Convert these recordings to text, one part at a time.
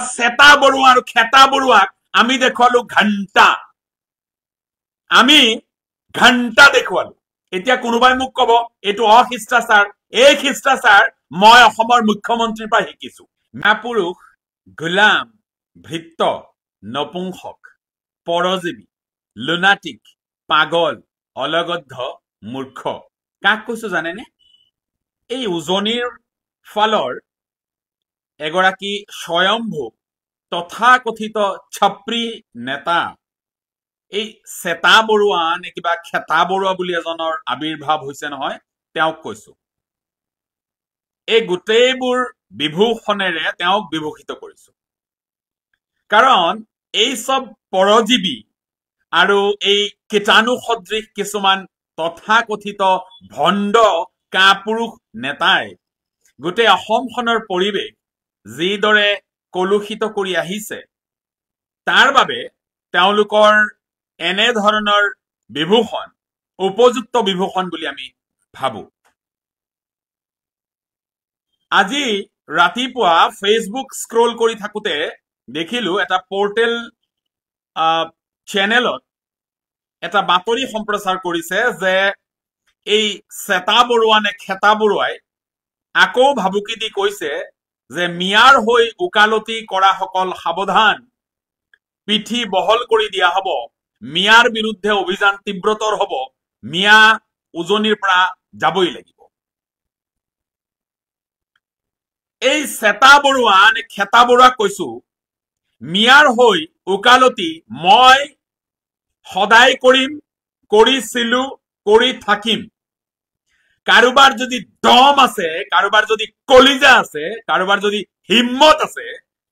সেতা বড়ুয়া আৰু খেতা বড়ুয়াক আমি দেখুৱালো ঘণ্টা আমি ঘণ্টা দেখুৱালো এতিয়া কোনোবাই মোক কব এটো অশিষ্টাচাৰ এই শিষ্টাচাৰ মই অসমৰ মুখ্যমন্ত্ৰীৰ পৰা শিকিছো মহাপুৰুষ গোলাম ভৃত্য নপুংসক পৰজীৱী লুনাটিক পাগল অলগদ্ধ মূৰ্খ কাক কৈছো জানেনে এই উজনিৰ ফালৰ এগৰাকী স্বয়ম্ভু তথাকথিত ছাপ্ৰী নেতা এই সেতা বড়ুয়া নে কিবা খেতা বড়ুয়া বুলি এজনৰ আবিৰ্ভাৱ হৈছে নহয় তেওঁক কৈছো এই গোটেইবোৰ বিভূষণেৰে তেওঁক বিভূষিত কৰিছো কাৰণ এই সব পৰজীৱী আৰু এই কীটাণু সদৃশ কিছুমান তথাকথিত ভণ্ড কাপুৰুষ নেতাই গোটেই অসমখনৰ পৰিৱেশ যিদৰে কলুষিত কৰি আহিছে তাৰ বাবে তেওঁলোকৰ এনে ধৰণৰ বিভূষণ উপযুক্ত বিভূষণ বুলি আমি ভাবো আজি ৰাতিপুৱা ফেসবুক স্ক্ৰল কৰি থাকোতে দেখিলো এটা পোৰ্টেল চেনেলত এটা বাতৰি সম্প্ৰচাৰ কৰিছে যে এই সেতা বড়ুয়া নে খেতা বড়ুৱাই আকৌ ভাবুকি দি কৈছে যে মিয়াৰ হৈ উকালতি কৰা সকল সাৱধান পিঠি বহল কৰি দিয়া হ'ব মিয়াৰ বিৰুদ্ধে অভিযান তীব্ৰতৰ হ'ব মিয়া উজনিৰ পৰা যাবই লাগিব এই সেতা বড়ুয়া নে খেতা বড়ুৱা কৈছো মিয়াৰ হৈ উকালতি মই সদায় কৰিম কৰিছিলো কৰি থাকিম কাৰোবাৰ যদি দম আছে কাৰোবাৰ যদি কলিজা আছে কাৰোবাৰ যদি হিম্মত আছে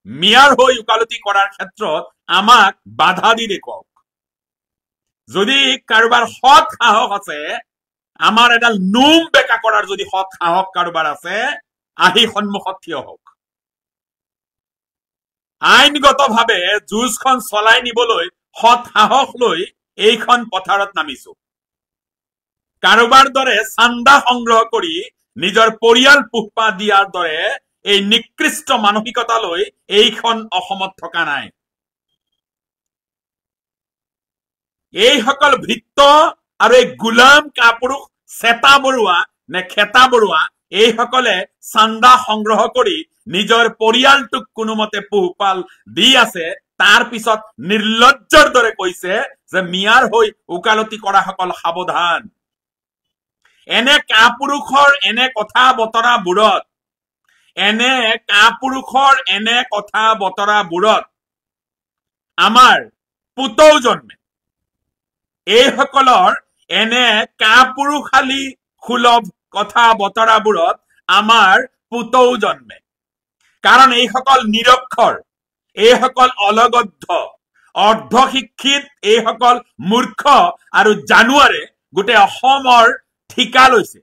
মিয়াৰ হৈ উকালতি কৰাৰ ক্ষেত্ৰত আমাক বাধা দি দেখুৱাওক যদি কাৰোবাৰ সৎ সাহস আছে আমাৰ এডাল নুম বেকা কৰাৰ যদি সৎ সাহস কাৰোবাৰ আছে আহি সন্মুখত থিয় হওক আইনগতভাৱে যুঁজখন চলাই নিবলৈ সৎ সাহস লৈ এইখন পথাৰত নামিছো কাৰোবাৰ দৰে চান্দা সংগ্ৰহ কৰি নিজৰ পৰিয়াল পোহপা দিয়াৰ দৰে এই নিকৃষ্ট মানসিকতা লৈ এইখন অসমত থকা নাই এই সকল ভৃত্য আৰু এই গোলাম কাপুৰুষ সেতা বড়ুয়া নে খেতা বড়ুয়া এই সকলে চান্দা সংগ্ৰহ কৰি নিজৰ পৰিয়ালটোক কোনোমতে পোহপাল দি আছে তাৰ পিছত নিৰ্লজ্জৰ দৰে কৈছে যে মিয়াৰ হৈ উকালতি কৰা সকল সাৱধান এনে কাপুৰুষৰ এনে কথা বতৰাবোৰত আমাৰ পুতৌ জন্মে এই সকলৰ এনে কাপুৰুষালী সুলভ কথা বতৰাবোৰত আমাৰ পুতৌ জন্মে কাৰণ এই সকল নিৰক্ষৰ এই সকল অলগদ্ধ অৰ্ধশিক্ষিত এই সকল মূৰ্খ আৰু জানুৱাৰে গোটেই অসমৰ ঠিকা লৈছে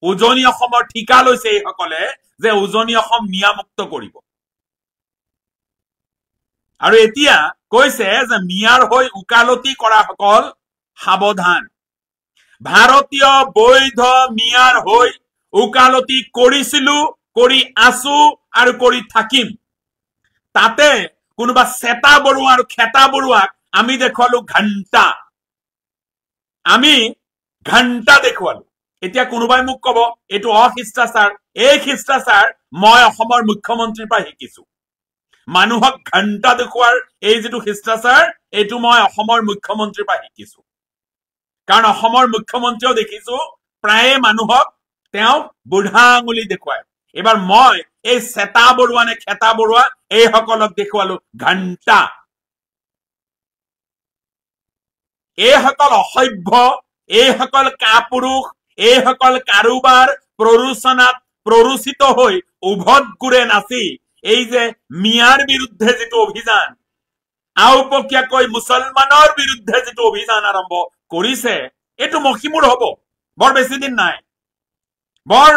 উজনি অসমৰ ঠিকা লৈছে এই সকলে যে উজনি অসম মিয়ামুক্ত কৰিব আৰু এতিয়া কৈছে যে মিয়াৰ হৈ উকালতি কৰা সকল সাৱধান ভাৰতীয় বৈধ মিয়াৰ হৈ উকালতি কৰিছিলো কৰি আছো আৰু কৰি থাকিম তাতে কোনোবা সেতা বড়ুয়া আৰু খেতা বড়ুৱাক আমি দেখুৱালো ঘণ্টা আমি ঘণ্টা দেখুৱালো এতিয়া কোনোবাই মোক কব এটো অশিষ্টাচাৰ এই শিষ্টাচাৰ মই অসমৰ মুখ্যমন্ত্ৰীৰ পৰা শিকিছো মানুহক ঘণ্টা দেখুৱাৰ এই যেটো শিষ্টাচাৰ এটো মই অসমৰ মুখ্যমন্ত্ৰীৰ পৰা শিকিছো কাৰণ অসমৰ মুখ্যমন্ত্ৰীও দেখিছো প্ৰায়ে মানুহক তেওঁ বুঢ়া আঙুলি দেখুৱায় এবাৰ মই এই সেতা বড়ুয়া নে খেতা বড়ুয়া এই সকলক দেখুৱালো ঘণ্টা এই সকল অসভ্য এই সকল কাপুৰুষ এই সকল কাৰোবাৰ প্ৰৰোচনাত প্ৰৰোচিত হৈ উভত গুৰে নাচি এই যে মিয়াৰ বিৰুদ্ধে যেটো অভিযান আউপকীয়াকৈ মুছলমানৰ বিৰুদ্ধে যেটো অভিযান আৰম্ভ কৰিছে এটো মখিমুৰ হ'ব বৰ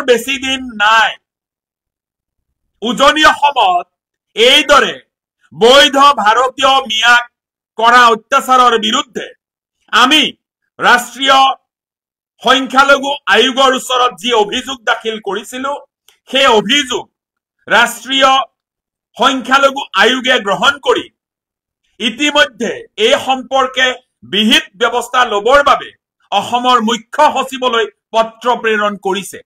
বেছি দিন নাই উজনি অসমত এইদৰে বৈধ ভাৰতীয় মিয়াক কৰা অত্যাচাৰৰ বিৰুদ্ধে আমি ৰাষ্ট্ৰীয় সংখ্যালঘু আয়োগৰ ওচৰত যি অভিযোগ দাখিল কৰিছিলো সেই অভিযোগ ৰাষ্ট্ৰীয় সংখ্যালঘু আয়োগে গ্ৰহণ কৰি ইতিমধ্যে এই সম্পৰ্কে বিহিত ব্যৱস্থা লবৰ বাবে অসমৰ মুখ্য সচিবলৈ পত্ৰ প্ৰেৰণ কৰিছে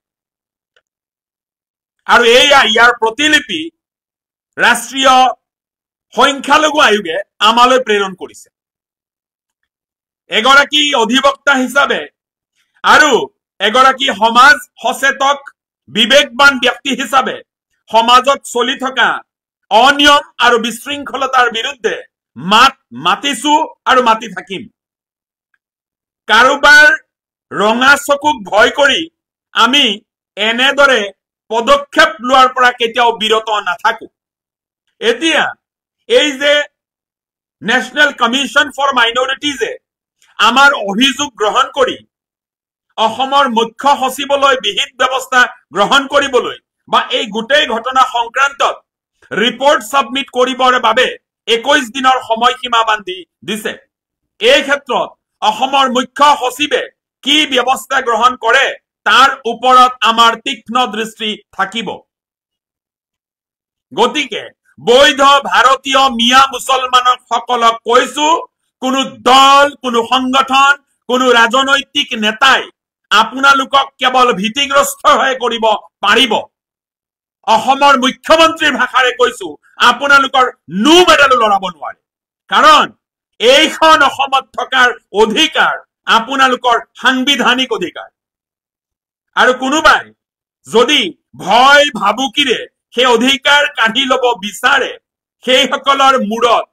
আৰু ইয়াৰ প্ৰতিলিপি ৰাষ্ট্ৰীয় সংখ্যালঘু আয়োগে আমালৈ প্ৰেৰণ কৰিছে এগৰাকী অধিবক্তা হিচাপে আৰু এগৰাকী সমাজ সচেতক বিবেকবান ব্যক্তি হিচাপে সমাজত চলি থকা অনিয়ম আৰু বিশৃংখলতাৰ বিৰুদ্ধে মাতিছো আৰু মাতি থাকিম কাৰোবাৰ ৰঙা চকুক ভয় কৰি আমি এনেদৰে পদক্ষেপ লোৱাৰ পৰা কেতিয়াও বিৰত নাথাকো এতিয়া এই যে ন্যাশনাল কমিশন ফৰ মাইনৰিটিজে আমাৰ অভিযোগ গ্ৰহণ কৰি অসমৰ মুখ্য সচিবলৈ বিহিত ব্যৱস্থা গ্ৰহণ কৰিবলৈ বা এই গোটেই ঘটনা সংক্ৰান্তত ৰিপৰ্ট সাবমিট কৰিবৰ বাবে 21 দিনৰ সময়সীমা বান্ধি দিছে এই ক্ষেত্ৰত অসমৰ মুখ্য সচিবে কি ব্যৱস্থা গ্ৰহণ কৰে তাৰ ওপৰত আমাৰ তীক্ষ্ণ দৃষ্টি থাকিব গতিকে বৈধ ভাৰতীয় মিয়া মুছলমানক সকলক কৈছো কোনো দল কোনো সংগঠন কোনো ৰাজনৈতিক নেতাই আপোনালোকক কেৱল ভীতিগ্ৰস্ত হৈ কৰিব পাৰিব অসমৰ মুখ্যমন্ত্ৰীৰ ভাষাৰে কৈছো আপোনালোকৰ নো মেডালো লৰাব নোৱাৰে কাৰণ এইখন অসমত থকাৰ অধিকাৰ আপোনালোকৰ সাংবিধানিক অধিকাৰ আৰু কোনোবাই যদি ভয় ভাবুকিৰে সেই অধিকাৰ কাঢ়ি ল'ব বিচাৰে সেই সকলৰ মূৰত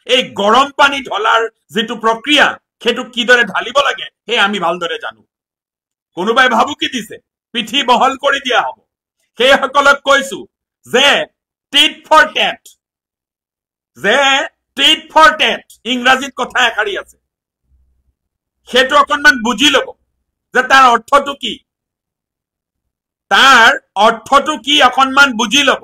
এই গৰম পানী ঢলাৰ যেটো প্ৰক্ৰিয়া সেইটো কিদৰে ঢালিব লাগে হে আমি ভালদৰে জানো কোনোবাই ভাবুকি দিছে পিঠি বহল কৰি দিয়া হ'ব সেই সকলক কৈছো যে টিট ফৰ টেট ইংৰাজীত কথা একাৰি আছে সেইটো অকনমান বুজি ল'ব যে তাৰ অৰ্থটো কি অকনমান বুজি ল'ব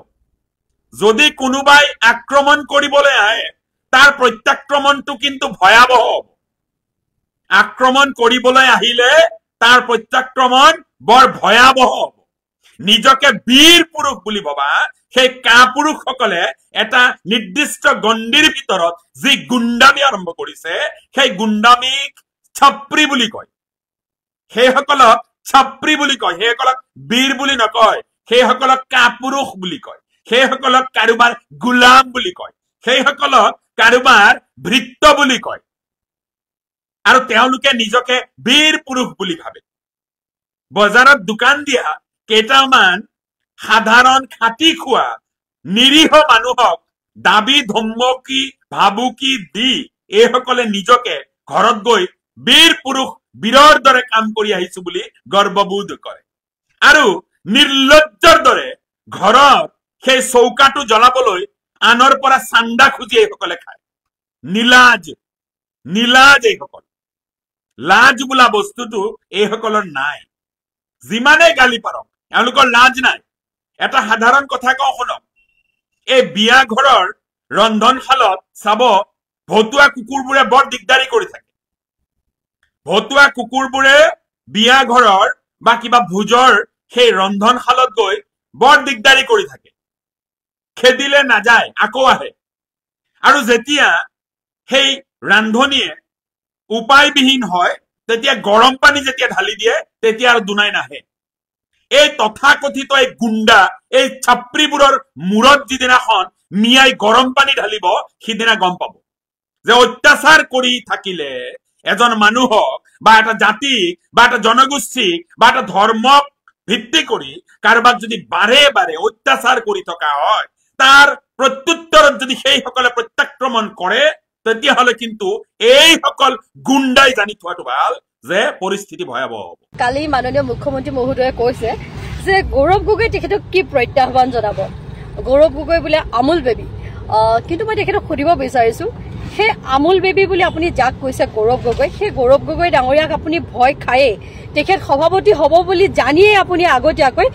যদি কোনোবাই আক্ৰমণ কৰিবলৈ আহে তাৰ প্ৰত্যাক্ৰমণটো কিন্তু ভয়াবহ হ'ব আক্ৰমণ কৰিবলৈ আহিলে তাৰ প্ৰত্যাক্ৰমণ বৰ ভয়াবহ হ'ব নিজকে বীৰ পুৰুষ বুলি ভাবা সেই কাপুৰুষসকলে এটা নিৰ্দিষ্ট গণ্ডিৰ ভিতৰত যি গুণ্ডামি আৰম্ভ কৰিছে সেই গুণ্ডামিক ছাপ্ৰী বুলি কয় সেইসকলক ছাপ্ৰী বুলি কয় সেইসকলক বীৰ বুলি নকয় সেইসকলক কাপুৰুষ বুলি কয় সেইসকলক কাৰোবাৰ গোলাম বুলি কয় সেইসকলক কাৰোবাৰ ভৃত্য বুলি কয় আৰু তেওঁলোকে নিজকে বীৰ পুৰুষ বুলি ভাবে বজাৰত দোকান দিয়া কেইটামান সাধাৰণ খাটি খোৱা নিৰীহ মানুহক দাবী ধমকি ভাবুকি দি এইসকলে নিজকে ঘৰত গৈ বীৰ পুৰুষ বীৰৰ দৰে কাম কৰি আহিছো বুলি গৰ্ববোধ কৰে আৰু নিৰ্লজ্জৰ দৰে ঘৰৰ সেই চৌকাটো জ্বলাবলৈ আনৰ পৰা চান্দা খুজি এইসকলে খায় নীলাজ এইসকল লাজ বোলা বস্তুটো এইসকলৰ নাই যিমানে গালি পাৰক এওঁলোকৰ লাজ নাই এটা সাধাৰণ কথা কওঁ শুনক এই বিয়া ঘৰৰ ৰন্ধনশালত চাব ভতুৱা কুকুৰবোৰে বৰ দিগদাৰি কৰি থাকে ভতুৱা কুকুৰবোৰে বিয়া ঘৰৰ বা কিবা ভোজৰ সেই ৰন্ধনশালত গৈ বৰ দিগদাৰি কৰি থাকে খেদিলে নাযায় আকৌ আহে আৰু যেতিয়া সেই ৰান্ধনীয়ে উপায়বিহীন হয় তেতিয়া গৰম পানী যেতিয়া ঢালি দিয়ে তেতিয়া আৰু দুনাই নাহে এই তথাকথিত এই গুণ্ডা এই ছাপ্ৰীবোৰৰ মূৰত যিদিনাখন মিয়াই গৰম পানী ঢালিব সিদিনা গম পাব যে অত্যাচাৰ কৰি থাকিলে এজন মানুহক বা এটা জাতিক বা এটা জনগোষ্ঠীক বা এটা ধৰ্মক ভিত্তি কৰি কাৰোবাক যদি বাৰে বাৰে অত্যাচাৰ কৰি থকা হয় তাৰ প্ৰত্যুত্তৰত যদি সেইসকলে প্ৰত্যাক্ৰমণ কৰে তেতিয়াহ'লে কিন্তু এইসকল গুণ্ডাই জানি থোৱাটো ভাল যে পৰিস্থিতি ভয়াবহ হ'ব কালি মাননীয় মুখ্যমন্ত্ৰী মহোদয়ে কৈছে যে গৌৰৱ গগৈ তেখেতক কি প্ৰত্যাহ্বান জনাব গৌৰৱ গগৈ বোলে আমুল বেবী কিন্তু মই তেখেতক সুধিব বিচাৰিছো সেই আমুল বেবী বুলি আপুনি যাক কৈছে গৌৰৱ গগৈ সেই গৌৰৱ গগৈ ডাঙৰীয়াক আপুনি ভয় খায়ে তেখেত সভাপতি হ'ব বুলি জানিয়ে আপুনি আগতীয়াকৈ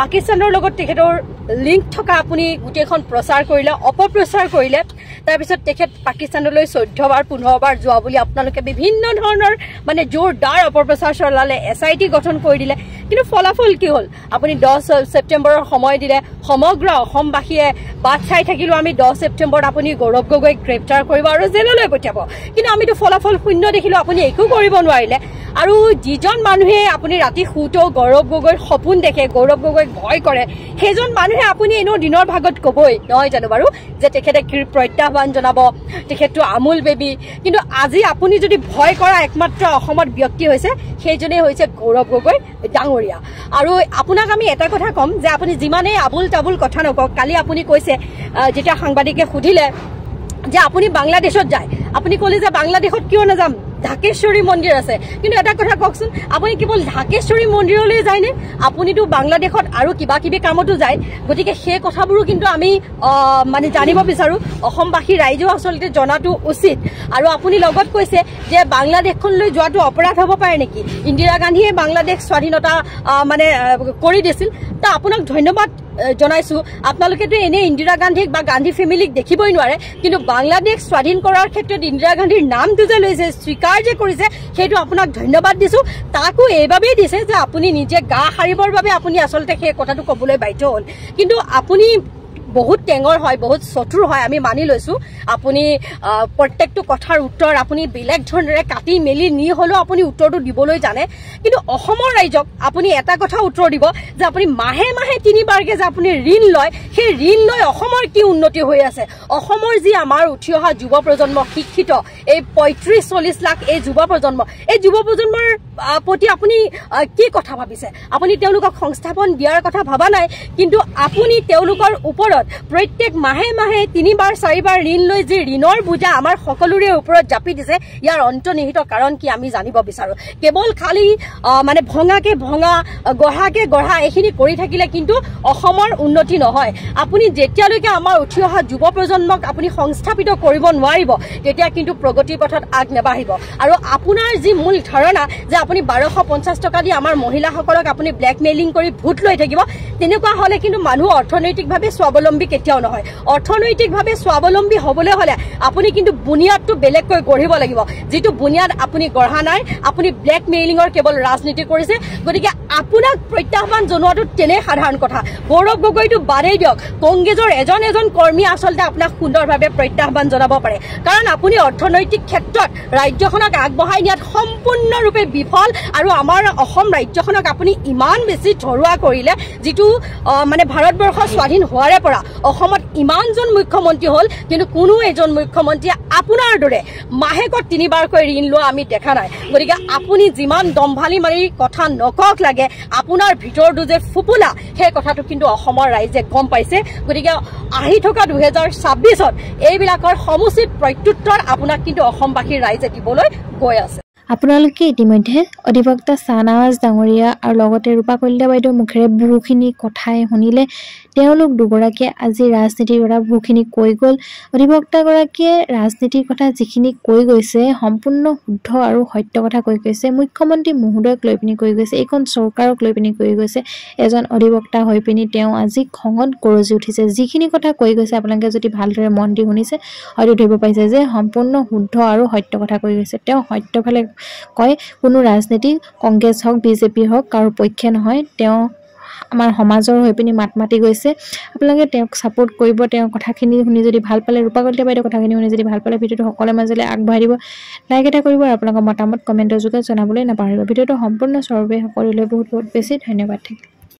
পাকিস্তানৰ লগত তেখেতৰ লিংক থকা আপুনি গোটেইখন প্ৰচাৰ কৰিলে অপপ্ৰচাৰ কৰিলে তাৰপিছত তেখেত পাকিস্তানলৈ 14 বাৰ 15 বাৰ যোৱা বুলি আপোনালোকে বিভিন্ন ধৰণৰ মানে জোৰদাৰ অপপ্ৰচাৰ চলালে SIT গঠন কৰি দিলে কিন্তু ফলাফল কি হ'ল আপুনি 10 ছেপ্টেম্বৰৰ সময় দিলে সমগ্ৰ অসমবাসীয়ে বাট চাই থাকিলো আমি 10 ছেপ্টেম্বৰত আপুনি গৌৰৱ গগৈক গ্ৰেপ্তাৰ কৰিব আৰু জেললৈ পঠিয়াব কিন্তু আমিতো ফলাফল শূন্য দেখিলো আপুনি একো কৰিব নোৱাৰিলে আৰু যিজন মানুহে আপুনি ৰাতি শুতো গৌৰৱ গগৈৰ সপোন দেখে গৌৰৱ গগৈক ভয় কৰে সেইজন মানুহে আপুনি এনো দিনৰ ভাগত কবই নহয় জানো বাৰু যে তেখেতে কি প্ৰত্যাহ্বান জনাব তেখেতটো আমুল বেবী কিন্তু আজি আপুনি যদি ভয় কৰা একমাত্ৰ অসমত ব্যক্তি হৈছে সেইজনে হৈছে গৌৰৱ গগৈ ডাঙৰীয়া আৰু আপোনাক আমি এটা কথা কম যে আপুনি যিমানে আবুল তাবুল কথা নকক কালি আপুনি কৈছে যেতিয়া সাংবাদিকে সুধিলে যে আপুনি বাংলাদেশত যায় আপুনি কলে যে বাংলাদেশত কিয় নাযাম ঢাকেশ্বৰী মন্দিৰ আছে কিন্তু এটা কথা কওকচোন আপুনি কেৱল ঢাকেশ্বৰী মন্দিৰলৈ যায় নে আপুনিতো বাংলাদেশত আৰু কিবা কিবি কামতো যায় গতিকে সেই কথাবোৰো কিন্তু আমি মানে জানিব বিচাৰো অসমবাসী ৰাইজেও আচলতে জনাটো উচিত আৰু আপুনি লগত কৈছে যে বাংলাদেশখনলৈ যোৱাটো অপৰাধ হ'ব পাৰে নেকি ইন্দিৰা গান্ধীয়ে বাংলাদেশ স্বাধীনতা মানে কৰি দিছিল তা আপোনাক ধন্যবাদ জনাইছো আপোনালোকেতো এনে ইন্দিৰা গান্ধীক বা গান্ধী ফেমিলিক দেখিবই নোৱাৰে কিন্তু বাংলাদেশ স্বাধীন কৰাৰ ক্ষেত্ৰত ইন্দিৰা গান্ধীৰ নামটো যে লৈছে স্বীকাৰ যে কৰিছে সেইটো আপোনাক ধন্যবাদ দিছো তাকো এইভাবেই দিছে যে আপুনি নিজে গা হাৰিবৰ বাবে আপুনি আচলতে সেই কথাটো ক'বলৈ বাধ্য হ'ল কিন্তু আপুনি বহুত টেঙৰ হয় বহুত চতুৰ হয় আমি মানি লৈছো আপুনি প্ৰত্যেকটো কথাৰ উত্তৰ আপুনি বেলেগ ধৰণেৰে কাটি মেলি নি হলেও আপুনি উত্তৰটো দিবলৈ জানে কিন্তু অসমৰ ৰাইজক আপুনি এটা কথা উত্তৰ দিব যে আপুনি মাহে মাহে তিনিবাৰকে যে আপুনি ঋণ লয় সেই ঋণ লৈ অসমৰ কি উন্নতি হৈ আছে অসমৰ যি আমাৰ উঠি অহা যুৱ প্ৰজন্ম শিক্ষিত এই 35-40 লাখ এই যুৱ প্ৰজন্মৰ প্ৰতি আপুনি কি কথা ভাবিছে আপুনি তেওঁলোকক সংস্থাপন দিয়াৰ কথা ভাবা নাই কিন্তু আপুনি তেওঁলোকৰ ওপৰত প্ৰত্যেক মাহে মাহে 3বাৰ 4বাৰ ঋণ লৈ যে ঋণৰ বুজা আমাৰ সকলোৰে ওপৰত জাপি দিছে ইয়াৰ অন্তৰ্নিহিত কাৰণ কি আমি জানিব বিচাৰো কেৱল খালি মানে ভঙাকে ভঙা গঢ়াকে গঢ়া এখিনি কৰি থাকিলে কিন্তু অসমৰ উন্নতি নহয় আপুনি যেতিয়ালৈকে আমাৰ উঠি অহা যুৱ প্ৰজন্মক আপুনি সংস্থাপিত কৰিব নোৱাৰিব তেতিয়া কিন্তু প্ৰগতিৰ পথত আগ নেবাঢ়িব আৰু আপোনাৰ যি মূল ধাৰণা যে আপুনি 1250 টকা দি আমাৰ মহিলাসকলক আপুনি ব্লেকমেইলিং কৰি ভোট লৈ থাকিব তেনেকুৱা হলে কিন্তু মানুহ অৰ্থনৈতিকভাৱে স্বাৱলম্বী কেতিয়াও নহয় অৰ্থনৈতিকভাৱে স্বাৱলম্বী হ'বলৈ হলে আপুনি কিন্তু বুনিয়াদটো বেলেগকৈ গঢ়িব লাগিব যেটো বুনিয়াদ আপুনি গঢ়া নাই আপুনি ব্লেকমেইলিংৰ কেৱল ৰাজনীতি কৰিছে গতিকে আপোনাক প্ৰত্যাহ্বান জনোৱাটো তেনে সাধাৰণ কথা গৌৰৱ গগৈটো বাৰেই দিয়ক কংগ্ৰেছৰ এজন কৰ্মী আচলতে আপোনাক সুন্দৰভাৱে প্ৰত্যাহ্বান জনাব পাৰে কাৰণ আপুনি অৰ্থনৈতিক ক্ষেত্ৰত ৰাজ্যখনক আগবঢ়াই নিয়াত সম্পূৰ্ণৰূপে বিফল আৰু আমাৰ অসম ৰাজ্যখনক আপুনি ইমান বেছি ধৰুৱা কৰিলে যেটো মানে ভাৰতবৰ্ষ স্বাধীন হোৱাৰে পৰা অসমত ইমানজন মুখ্যমন্ত্ৰী হ'ল কিন্তু কোনো এজন মুখ্যমন্ত্ৰী আপোনাৰ দৰে মাহেকত 3বাৰকৈ ঋণ লোৱা আমি দেখা নাই গতিকে আপুনি যিমান দম্ভালি মাৰি কথা নকক লাগে আপোনাৰ ভিতৰটো যে ফুপুলা সেই কথাটো কিন্তু অসমৰ ৰাইজে গম পাইছে গতিকে আহি থকা 2026ত এইবিলাকৰ সমুচিত প্ৰত্যুত্তৰ আপোনাক কিন্তু অসমবাসীৰ ৰাইজে দিবলৈ গৈ আছে আপোনালোকে ইতিমধ্যে অধিবক্তা ছাহনাৱাজ ডাঙৰীয়া আৰু লগতে ৰূপা কলিতা বাইদেউৰ মুখেৰে বহুখিনি কথাই শুনিলে তেওঁলোক দুগৰাকীয়ে আজি ৰাজনীতিৰ কথা বহুখিনি কৈ গ'ল অধিবক্তাগৰাকীয়ে ৰাজনীতিৰ কথা যিখিনি কৈ গৈছে সম্পূৰ্ণ শুদ্ধ আৰু সত্য কথা কৈ গৈছে মুখ্যমন্ত্ৰী মহোদয়ক লৈ পিনি কৈ গৈছে এইখন চৰকাৰক লৈ পিনি কৈ গৈছে এজন অধিবক্তা হৈ পিনি তেওঁ আজি খঙত গৰজি উঠিছে যিখিনি কথা কৈ গৈছে আপোনালোকে যদি ভালদৰে মন দি শুনিছে হয়তো ধৰিব পাইছে যে সম্পূৰ্ণ শুদ্ধ আৰু সত্য কথা কৈ গৈছে তেওঁ সত্যফালে কয় কোনো ৰাজনীতি কংগ্ৰেছ হওক বিজেপি হওক কাৰো পক্ষে নহয় তেওঁ আমাৰ সমাজৰ হৈ পিনি মাত মাতি গৈছে আপোনালোকে তেওঁক সাপোৰ্ট কৰিব তেওঁৰ কথাখিনি শুনি যদি ভাল পালে ৰূপা কলিতা বাইদেউৰ কথাখিনি শুনি যদি ভাল পালে ভিডিঅ'টো সকলোৰে মাজলৈ আগবঢ়াই দিব লাইক এটা কৰিব আৰু আপোনালোকৰ মতামত কমেণ্টৰ যোগেৰে জনাবলৈ নাপাহৰিব ভিডিঅ'টো সম্পূৰ্ণ চৰ্বে সকলোলৈ বহুত বেছি ধন্যবাদ থাকিল